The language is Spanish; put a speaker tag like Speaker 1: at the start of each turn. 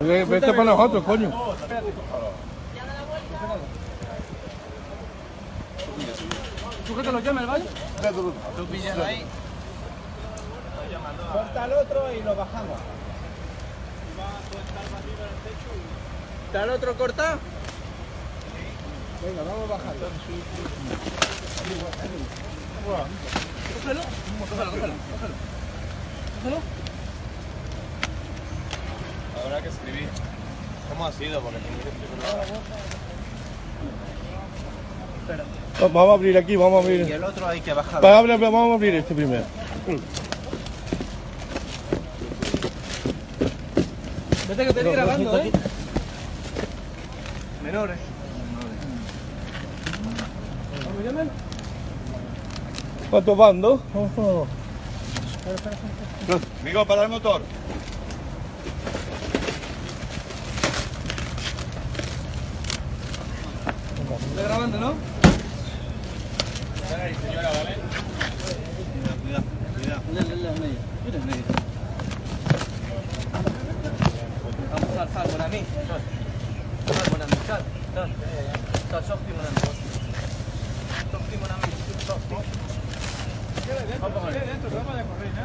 Speaker 1: Vete para nosotros, coño.
Speaker 2: ¿Tú que te lo llamas, ¿vale?
Speaker 3: Tú pillas ahí.
Speaker 2: Corta al otro y lo bajamos. ¿Está el otro corta?
Speaker 1: Venga, vamos a bajarlo.
Speaker 2: Cógelo. Cógelo.
Speaker 3: Habrá que escribir. ¿Cómo ha sido? Porque tiene que escribirlo.
Speaker 1: Vamos a abrir aquí, vamos a abrir.
Speaker 3: Y el otro hay que bajar.
Speaker 1: Vamos a abrir este primero.
Speaker 2: Vete que te estoy grabando, ¿eh? Menores. ¿Cómo llaman?
Speaker 1: ¿Cuántos van? ¿Dos?
Speaker 3: Amigo, para el motor.
Speaker 2: ¿Estás grabando, no?
Speaker 3: Espera ahí, señora, ¿vale? Cuidado.
Speaker 2: Vamos, sal, bon amic. Sal, bon amic, sal. Sorti, mon amic. Sorti, mon amic. Vamos a ver. Dentro, vamos a correr, ¿no?